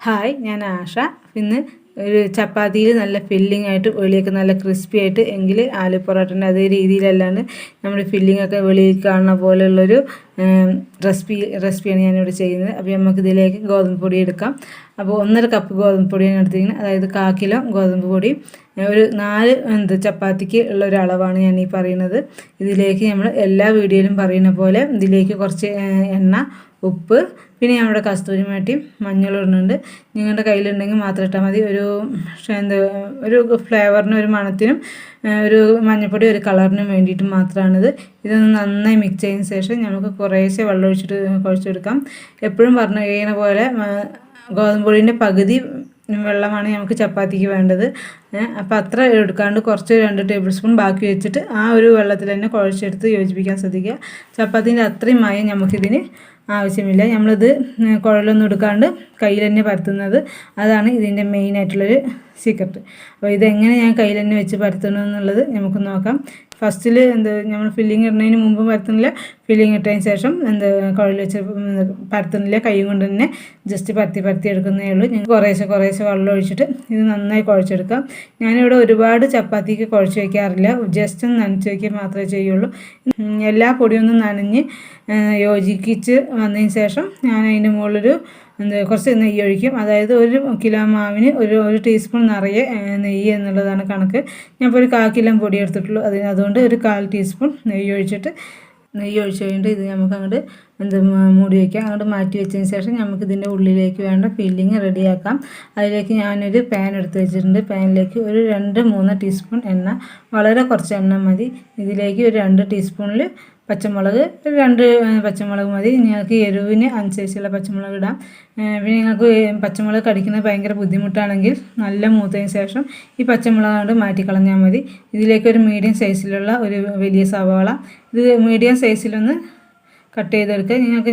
Hi, ഞാൻ ആഷ. ഇന്ന് ഒരു ചപ്പാത്തിയിൽ നല്ല ഫില്ലിംഗ് ആയിട്ട് വെളിയൊക്കെ നല്ല ക്രിസ്പി ആയിട്ട് എങ്കിൽ ആലു പൊറോട്ടൻ്റെ അതേ രീതിയിലല്ലാണ്ട് നമ്മൾ ഫില്ലിംഗ് ഒക്കെ വെളിയിൽ കാണുന്ന പോലെയുള്ളൊരു റെസിപ്പിയാണ് ഞാനിവിടെ ചെയ്യുന്നത്. അപ്പോൾ നമുക്ക് ഇതിലേക്ക് ഗോതമ്പ് പൊടി എടുക്കാം. അപ്പോൾ 1.5 കപ്പ് ഗോതമ്പ് പൊടിയാണ് എടുത്തിരിക്കുന്നത്. അതായത് 1/4 കിലോ ഗോതമ്പ് പൊടി ഒരു 4 ചപ്പാത്തിക്ക് ഉള്ള ഒരു അളവാണ് ഞാൻ ഈ പറയുന്നത്. ഇതിലേക്ക് നമ്മൾ എല്ലാ വീഡിയോയിലും പറയുന്ന പോലെ ഇതിലേക്ക് കുറച്ച് എണ്ണ, ഉപ്പ്, പിന്നെ നമ്മുടെ കസ്തൂരി മേട്ടിയും മഞ്ഞളും ഇടുന്നുണ്ട്. നിങ്ങളുടെ കയ്യിലുണ്ടെങ്കിൽ മാത്രം ഇട്ടാൽ മതി. ഒരു ഫ്ലേവറിനും ഒരു മണത്തിനും ഒരു മഞ്ഞൾപ്പൊടി ഒരു കളറിനും വേണ്ടിയിട്ട് മാത്രമാണിത്. ഇതൊന്ന് നന്നായി മിക്സ് ചെയ്തതിന് ശേഷം നമുക്ക് കുറേശ്ശെ വെള്ളം ഒഴിച്ചിട്ട് കുഴച്ചെടുക്കാം. എപ്പോഴും പറഞ്ഞു കഴിയുന്ന പോലെ ഗോതമ്പ് പൊടിൻ്റെ പകുതി വെള്ളമാണ് നമുക്ക് ചപ്പാത്തിക്ക് വേണ്ടത്. അപ്പോൾ അത്ര എടുക്കാണ്ട് കുറച്ച് 2 ടേബിൾ സ്പൂൺ ബാക്കി വെച്ചിട്ട് ആ ഒരു വെള്ളത്തിൽ തന്നെ കുഴച്ചെടുത്ത് യോജിപ്പിക്കാൻ ശ്രദ്ധിക്കുക. ചപ്പാത്തിൻ്റെ അത്രയും മയം നമുക്കിതിന് ആവശ്യമില്ല. നമ്മളിത് കുഴലൊന്നും എടുക്കാണ്ട് കയ്യിൽ തന്നെ പരത്തുന്നത്, അതാണ് ഇതിൻ്റെ മെയിനായിട്ടുള്ളൊരു സീക്രട്ട്. അപ്പോൾ ഇതെങ്ങനെ ഞാൻ കയ്യിൽ തന്നെ വെച്ച് പരത്തണമെന്നുള്ളത് നമുക്ക് നോക്കാം. ഫസ്റ്റിൽ നമ്മൾ ഫില്ലിങ് ഇടുന്നതിന് മുമ്പ് പരത്തുന്നില്ല, ഫില്ലിങ് ഇട്ടതിന് ശേഷം കുഴൽ വെച്ച് പരത്തുന്നില്ല, കൈ കൊണ്ട് തന്നെ ജസ്റ്റ് പരത്തി എടുക്കുന്നതേ ഉള്ളൂ. ഞങ്ങൾ കുറേശ്ശെ വെള്ളം ഒഴിച്ചിട്ട് ഇത് നന്നായി കുഴച്ചെടുക്കാം. ഞാനിവിടെ ഒരുപാട് ചപ്പാത്തിക്ക് കുഴച്ച് വയ്ക്കാറില്ല, ജസ്റ്റ് ഒന്ന് നനച്ച് വയ്ക്കുക മാത്രമേ ചെയ്യുള്ളൂ. എല്ലാ പൊടിയൊന്നും നനഞ്ഞ് യോജിപ്പിച്ച് വന്നതിന് ശേഷം ഞാൻ അതിൻ്റെ മുകളിലൊരു കുറച്ച് നെയ്യ് ഒഴിക്കും. അതായത് 1 കിലോ മാവിന് ഒരു ടീസ്പൂൺ നിറയെ നെയ്യ് എന്നുള്ളതാണ് കണക്ക്. ഞാനിപ്പോൾ ഒരു 1/4 കിലോ പൊടി എടുത്തിട്ടുള്ളൂ. അതുകൊണ്ട് ഒരു 1/4 ടീസ്പൂൺ നെയ്യ് ഒഴിച്ച് കഴിഞ്ഞിട്ട് ഇത് നമുക്ക് അങ്ങോട്ട് മൂടി വയ്ക്കാം. അങ്ങോട്ട് മാറ്റി വെച്ചതിന് ശേഷം നമുക്ക് ഇതിൻ്റെ ഉള്ളിലേക്ക് വേണ്ട ഫില്ലിങ് റെഡിയാക്കാം. അതിലേക്ക് ഞാനൊരു പാൻ എടുത്ത് വെച്ചിട്ടുണ്ട്. പാനിലേക്ക് ഒരു 2-3 ടീസ്പൂൺ എണ്ണ, വളരെ കുറച്ച് എണ്ണ മതി. ഇതിലേക്ക് ഒരു 2 ടീസ്പൂണിൽ പച്ചമുളക്, 2 പച്ചമുളക് മതി. നിങ്ങൾക്ക് എരിവിന് അനുസരിച്ചുള്ള പച്ചമുളക് ഇടാം. പിന്നെ നിങ്ങൾക്ക് പച്ചമുളക് കടിക്കുന്നത് ഭയങ്കര ബുദ്ധിമുട്ടാണെങ്കിൽ നല്ല മൂത്തതിന് ശേഷം ഈ പച്ചമുളക് കൊണ്ട് മാറ്റിക്കളഞ്ഞാൽ മതി. ഇതിലേക്ക് ഒരു മീഡിയം സൈസിലുള്ള ഒരു വലിയ സവാള, ഇത് മീഡിയം സൈസിലൊന്ന് കട്ട് ചെയ്തെടുക്കുക. നിങ്ങൾക്ക്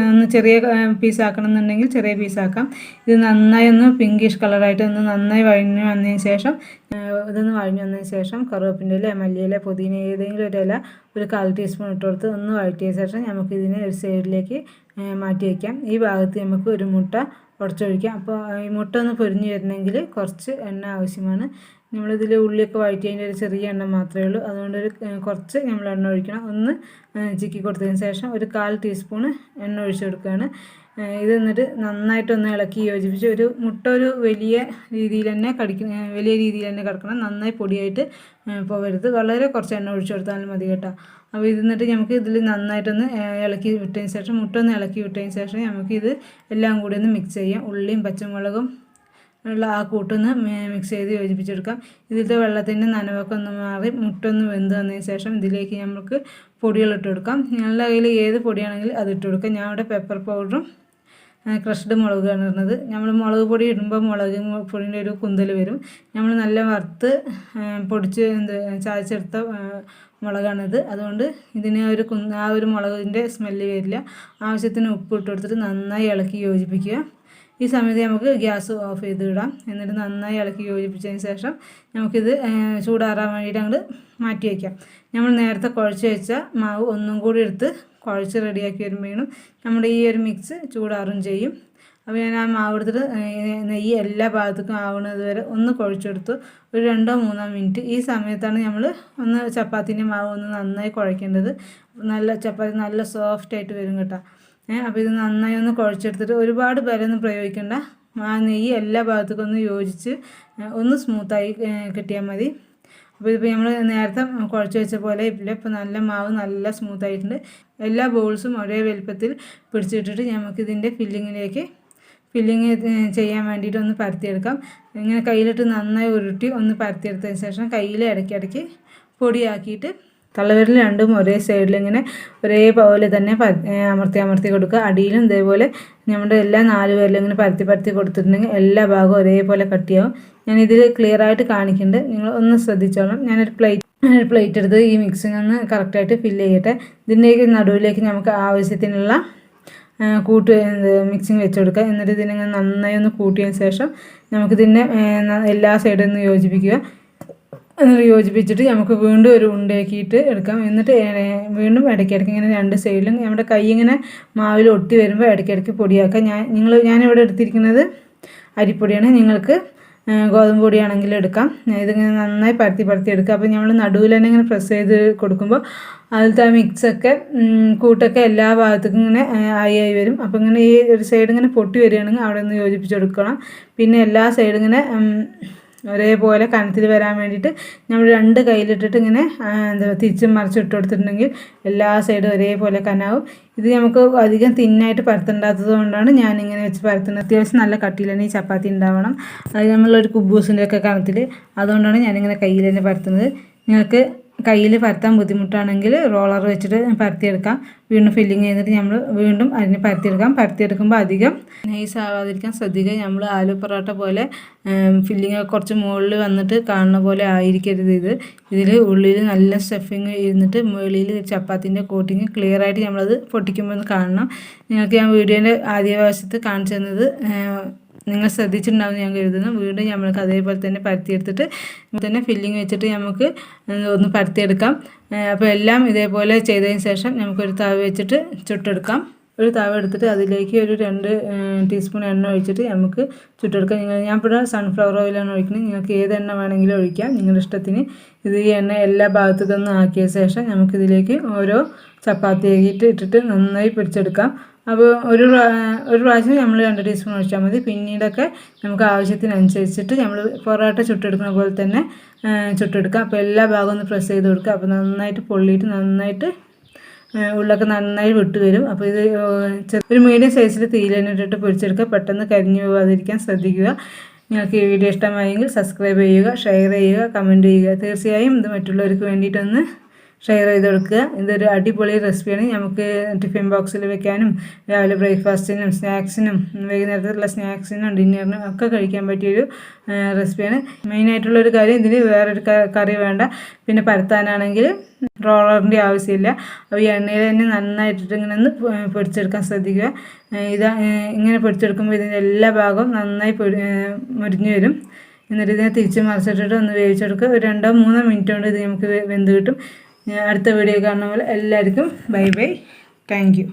ഒന്ന് ചെറിയ പീസാക്കണം എന്നുണ്ടെങ്കിൽ ചെറിയ പീസാക്കാം. ഇത് നന്നായി ഒന്ന് പിങ്കിഷ് കളറായിട്ട് നന്നായി വഴഞ്ഞു വന്നതിന് ശേഷം കറുവേപ്പിൻ്റെ ഇല, മല്ലിയില, പുതിന ഏതെങ്കിലും ഒരു ഇല ഒരു 1/4 ടീസ്പൂൺ ഇട്ട് കൊടുത്ത് ഒന്ന് വഴറ്റിയ ശേഷം നമുക്കിതിനെ ഒരു സൈഡിലേക്ക് മാറ്റി വയ്ക്കാം. ഈ ഭാഗത്ത് നമുക്ക് ഒരു മുട്ട ഉടച്ചൊഴിക്കാം. അപ്പോൾ ഈ മുട്ട ഒന്ന് പൊരിഞ്ഞ് വരണമെങ്കിൽ കുറച്ച് എണ്ണ ആവശ്യമാണ്. നമ്മളിതിൽ ഉള്ളിയൊക്കെ വഴറ്റിയതിൻ്റെ ഒരു ചെറിയ എണ്ണ മാത്രമേ ഉള്ളൂ. അതുകൊണ്ട് കുറച്ച് നമ്മൾ എണ്ണ ഒഴിക്കണം. ഒന്ന് ചിക്കി കൊടുത്തതിന് ശേഷം ഒരു 1/4 ടീസ്പൂണ് എണ്ണ ഒഴിച്ച് കൊടുക്കുകയാണ്. ഇത് എന്നിട്ട് നന്നായിട്ടൊന്ന് ഇളക്കി യോജിപ്പിച്ച് ഒരു മുട്ട വലിയ രീതിയിൽ തന്നെ കിടക്കണം. നന്നായി പൊടിയായിട്ട് പോകരുത്. വളരെ കുറച്ച് എണ്ണ ഒഴിച്ച് കൊടുത്താലും മതി കേട്ടോ. അപ്പോൾ ഇത് എന്നിട്ട് നമുക്ക് ഇതിൽ നന്നായിട്ടൊന്ന് ഇളക്കി വിട്ടതിന് ശേഷം നമുക്കിത് എല്ലാം കൂടി ഒന്ന് മിക്സ് ചെയ്യാം. ഉള്ളിയും പച്ചമുളകും ഉള്ള ആ കൂട്ടൊന്ന് മിക്സ് ചെയ്ത് യോജിപ്പിച്ചെടുക്കാം. ഇതിലത്തെ വെള്ളത്തിൻ്റെ നനവൊക്കെ ഒന്ന് മാറി മുട്ടൊന്ന് വെന്ത് വന്നതിന് ശേഷം ഇതിലേക്ക് നമുക്ക് പൊടികളിട്ട് കൊടുക്കാം. നിങ്ങളുടെ കയ്യിൽ ഏത് പൊടിയാണെങ്കിലും അത് ഇട്ട് കൊടുക്കാം. ഞാൻ ഇവിടെ പെപ്പർ പൗഡറും ക്രഷ്ഡ് മുളകാണ് ഇടുന്നത്. നമ്മൾ മുളക് പൊടി ഇടുമ്പോൾ മുളക് പൊടിൻ്റെ ഒരു കുന്തൽ വരും. നമ്മൾ നല്ല വറുത്ത് പൊടിച്ച് ചായച്ചെടുത്ത മുളകാണിത്. അതുകൊണ്ട് ഇതിന് ആ ഒരു മുളകിൻ്റെ സ്മെല്ല് വരില്ല. ആവശ്യത്തിന് ഉപ്പ് ഇട്ട് കൊടുത്തിട്ട് നന്നായി ഇളക്കി യോജിപ്പിക്കുക. ഈ സമയത്ത് നമുക്ക് ഗ്യാസ് ഓഫ് ചെയ്ത് ഇടാം. എന്നിട്ട് നന്നായി ഇളക്കി യോജിപ്പിച്ചതിന് ശേഷം നമുക്കിത് ചൂടാറാൻ വേണ്ടിയിട്ട് അങ്ങോട്ട് മാറ്റി വയ്ക്കാം. നമ്മൾ നേരത്തെ കുഴച്ച് വെച്ച മാവ് ഒന്നും കൂടി എടുത്ത് കുഴച്ച് റെഡിയാക്കി വരുമ്പോഴേക്കും നമ്മുടെ ഈ ഒരു മിക്സ് ചൂടാറും ചെയ്യും. അപ്പോൾ ഞാൻ ആ മാവ് എടുത്തിട്ട് നെയ്യ് എല്ലാ ഭാഗത്തേക്കും ആവുന്നത് വരെ ഒന്ന് കുഴച്ചെടുത്തു. ഒരു 2-3 മിനിറ്റ്. ഈ സമയത്താണ് നമ്മൾ ചപ്പാത്തിൻ്റെ മാവ് നന്നായി കുഴയ്ക്കേണ്ടത്. ചപ്പാത്തി നല്ല സോഫ്റ്റായിട്ട് വരും കേട്ടോ. അപ്പോൾ ഇത് നന്നായി ഒന്ന് കുഴച്ചെടുത്തിട്ട് ഒരുപാട് ബലമൊന്നും പ്രയോഗിക്കേണ്ട. ആ നെയ്യ് എല്ലാ ഭാഗത്തേക്കും ഒന്ന് യോജിച്ച് ഒന്ന് സ്മൂത്തായി കിട്ടിയാൽ മതി. അപ്പോൾ ഇതിപ്പോൾ നമ്മൾ നേരത്തെ കുഴച്ച് വെച്ച പോലെ ഇല്ല. ഇപ്പോൾ മാവ് നല്ല സ്മൂത്തായിട്ടുണ്ട്. എല്ലാ ബോൾസും ഒരേ വലുപ്പത്തിൽ പിടിച്ചിട്ടിട്ട് നമുക്കിതിൻ്റെ ഫില്ലിങ് ചെയ്യാൻ വേണ്ടിയിട്ട് ഒന്ന് പരത്തിയെടുക്കാം. ഇങ്ങനെ കയ്യിലിട്ട് നന്നായി ഉരുട്ടി ഒന്ന് പരത്തിയെടുത്തതിന് ശേഷം കയ്യിൽ ഇടയ്ക്കിടയ്ക്ക് പൊടിയാക്കിയിട്ട് തള്ളവിരൽ രണ്ടും ഒരേ സൈഡിൽ ഇങ്ങനെ ഒരേപോലെ തന്നെ അമർത്തി കൊടുക്കുക. അടിയിലും ഇതേപോലെ നമ്മുടെ എല്ലാ 4 വിരലും ഇങ്ങനെ പരത്തി കൊടുത്തിട്ടുണ്ടെങ്കിൽ എല്ലാ ഭാഗവും ഒരേപോലെ കട്ടിയാവും. ഞാനിതിൽ ക്ലിയറായിട്ട് കാണിക്കുന്നുണ്ട്, നിങ്ങൾ ഒന്ന് ശ്രദ്ധിച്ചോളാം. ഞാനൊരു പ്ലേറ്റ് എടുത്ത് ഈ മിക്സിങ് ഒന്ന് കറക്റ്റായിട്ട് ഫില്ല് ചെയ്യട്ടെ. ഇതിൻ്റെയൊക്കെ നടുവിലേക്ക് നമുക്ക് ആവശ്യത്തിനുള്ള മിക്സിങ് വെച്ച് കൊടുക്കുക. എന്നിട്ട് ഇതിനിങ്ങനെ നന്നായി ഒന്ന് കൂട്ടിയതിന് ശേഷം നമുക്കിതിൻ്റെ എല്ലാ സൈഡിൽ നിന്ന് യോജിപ്പിക്കുക. എന്നിട്ട് യോജിപ്പിച്ചിട്ട് നമുക്ക് വീണ്ടും ഒരു ഉണ്ടയാക്കിയിട്ട് എടുക്കാം. എന്നിട്ട് വീണ്ടും ഇടയ്ക്കിടയ്ക്ക് ഇങ്ങനെ 2 സൈഡിലും നമ്മുടെ കൈ ഇങ്ങനെ മാവിൽ ഒട്ടി വരുമ്പോൾ ഇടയ്ക്കിടയ്ക്ക് പൊടിയാക്കാം. ഞാനിവിടെ എടുത്തിരിക്കുന്നത് അരിപ്പൊടിയാണ്. നിങ്ങൾക്ക് ഗോതമ്പ് പൊടിയാണെങ്കിലും എടുക്കാം. ഇതിങ്ങനെ നന്നായി പരത്തി എടുക്കുക. അപ്പോൾ നമ്മൾ നടുവിൽ തന്നെ ഇങ്ങനെ പ്രസ് ചെയ്ത് കൊടുക്കുമ്പോൾ അതിലത്തെ ആ മിക്സൊക്കെ കൂട്ടൊക്കെ എല്ലാ ഭാഗത്തേക്കും ഇങ്ങനെ ആയി വരും. അപ്പോൾ ഇങ്ങനെ ഈ ഒരു സൈഡ് ഇങ്ങനെ പൊട്ടി വരികയാണെങ്കിൽ അവിടെ നിന്ന് യോജിപ്പിച്ചെടുക്കണം. പിന്നെ എല്ലാ സൈഡും ഇങ്ങനെ ഒരേപോലെ കനത്തിൽ വരാൻ വേണ്ടിയിട്ട് നമ്മൾ 2 കയ്യിലിട്ടിട്ട് ഇങ്ങനെ തിരിച്ചും മറിച്ചും ഇട്ട് കൊടുത്തിട്ടുണ്ടെങ്കിൽ എല്ലാ സൈഡും ഒരേപോലെ കനാവും. ഇത് നമുക്ക് അധികം തിന്നായിട്ട് പരത്തേണ്ടാത്തത് കൊണ്ടാണ് ഞാനിങ്ങനെ വെച്ച് പരത്തുന്നത്. അത്യാവശ്യം നല്ല കട്ടിയിൽ തന്നെ ഈ ചപ്പാത്തി ഉണ്ടാവണം. അത് നമ്മളൊരു കുബൂസിൻ്റെ ഒക്കെ കനത്തിൽ. അതുകൊണ്ടാണ് ഞാനിങ്ങനെ കയ്യിൽ തന്നെ പരത്തുന്നത്. നിങ്ങൾക്ക് കയ്യിൽ പരത്താൻ ബുദ്ധിമുട്ടാണെങ്കിൽ റോളർ വെച്ചിട്ട് പരത്തിയെടുക്കാം. വീണ്ടും ഫില്ലിങ് ചെയ്തിട്ട് നമ്മൾ വീണ്ടും അതിന് പരത്തിയെടുക്കുമ്പോൾ അധികം നൈസ് ആവാതിരിക്കാൻ ശ്രദ്ധിക്കുക. നമ്മൾ ആലു പൊറോട്ട പോലെ ഫില്ലിങ് കുറച്ച് മുകളിൽ വന്നിട്ട് കാണുന്ന പോലെ ആയിരിക്കരുത്. ഇതിൽ ഉള്ളിൽ നല്ല സ്റ്റഫിങ് ഇരുന്നിട്ട് മുകളിൽ ചപ്പാത്തിൻ്റെ കോട്ടിങ് ക്ലിയർ ആയിട്ട് നമ്മളത് പൊട്ടിക്കുമ്പോൾ കാണണം. നിങ്ങൾക്ക് ഞാൻ വീഡിയോൻ്റെ ആദ്യ വശത്ത് കാണിച്ചു തന്നത് നിങ്ങൾ ശ്രദ്ധിച്ചിട്ടുണ്ടാവുമെന്ന് ഞാൻ കരുതുന്നു. വീണ്ടും നമ്മൾക്ക് അതേപോലെ തന്നെ പരത്തിയെടുത്തിട്ട് തന്നെ ഫില്ലിങ് വെച്ചിട്ട് നമുക്ക് ഒന്ന് പരത്തിയെടുക്കാം. അപ്പോൾ എല്ലാം ഇതേപോലെ ചെയ്തതിന് ശേഷം നമുക്കൊരു തവ വെച്ചിട്ട് ചുട്ടെടുക്കാം. ഒരു തവ എടുത്തിട്ട് അതിലേക്ക് ഒരു 2 ടീസ്പൂൺ എണ്ണ ഒഴിച്ചിട്ട് നമുക്ക് ചുട്ടെടുക്കാം. ഞാൻ ഇപ്പോൾ സൺഫ്ലവർ ഓയിലാണ് ഒഴിക്കുന്നത്. നിങ്ങൾക്ക് ഏത് എണ്ണ വേണമെങ്കിലും ഒഴിക്കാം നിങ്ങളുടെ ഇഷ്ടത്തിന്. ഈ എണ്ണ എല്ലാ ഭാഗത്തുനിന്നും ആക്കിയ ശേഷം നമുക്കിതിലേക്ക് ഓരോ ചപ്പാത്തി ഇട്ടിട്ട് നന്നായി പൊരിച്ചെടുക്കാം. അപ്പോൾ ഒരു പ്രാവശ്യം നമ്മൾ 2 ടീസ്പൂൺ ഒഴിച്ചാൽ മതി. പിന്നീടൊക്കെ നമുക്ക് ആവശ്യത്തിനനുസരിച്ചിട്ട് നമ്മൾ പൊറോട്ട ചുട്ടെടുക്കുന്ന പോലെ തന്നെ ചുട്ടെടുക്കാം. അപ്പോൾ എല്ലാ ഭാഗവും ഒന്ന് പ്രസ് ചെയ്ത് കൊടുക്കുക. അപ്പോൾ നന്നായിട്ട് പൊള്ളിയിട്ട് നന്നായിട്ട് ഉള്ളൊക്കെ നന്നായി വിട്ട് വരും. അപ്പോൾ ഇത് ഒരു മീഡിയം സൈസിൽ തീയിൽ തന്നെ ഇട്ടിട്ട് പൊരിച്ചെടുക്കുക. പെട്ടെന്ന് കരിഞ്ഞു പോകാതിരിക്കാൻ ശ്രദ്ധിക്കുക. നിങ്ങൾക്ക് ഈ വീഡിയോ ഇഷ്ടമായെങ്കിൽ സബ്സ്ക്രൈബ് ചെയ്യുക, ഷെയർ ചെയ്യുക, കമൻറ്റ് ചെയ്യുക. തീർച്ചയായും ഇത് മറ്റുള്ളവർക്ക് വേണ്ടിയിട്ടൊന്ന് ഷെയർ ചെയ്ത് കൊടുക്കുക. ഇതൊരു അടിപൊളി റെസിപ്പിയാണ്. നമുക്ക് ടിഫിൻ ബോക്സിൽ വെക്കാനും രാവിലെ ബ്രേക്ക്ഫാസ്റ്റിനും സ്നാക്സിനും വൈകുന്നേരത്തുള്ള സ്നാക്സിനും ഡിന്നറിനും ഒക്കെ കഴിക്കാൻ പറ്റിയൊരു റെസിപ്പിയാണ്. മെയിനായിട്ടുള്ളൊരു കാര്യം ഇതിന് വേറൊരു കറി വേണ്ട. പിന്നെ പരത്താനാണെങ്കിൽ റോളറിൻ്റെ ആവശ്യമില്ല. അപ്പോൾ ഈ എണ്ണയിൽ തന്നെ നന്നായിട്ടിട്ട് ഇങ്ങനെ ഒന്ന് പൊരിച്ചെടുക്കാൻ ശ്രദ്ധിക്കുക. ഇങ്ങനെ പൊരിച്ചെടുക്കുമ്പോൾ ഇതിൻ്റെ എല്ലാ ഭാഗവും നന്നായി മുരിഞ്ഞു വരും. എന്നിട്ട് ഇതിനെ തിരിച്ച് മറിച്ചിട്ടിട്ട് ഒന്ന് വേവിച്ചെടുക്കുക. ഒരു 2-3 മിനിറ്റ് കൊണ്ട് ഇത് നമുക്ക് വെന്ത് കിട്ടും. അടുത്ത വീഡിയോ കാണുന്ന പോലെ എല്ലാവർക്കും ബൈ. Thank you.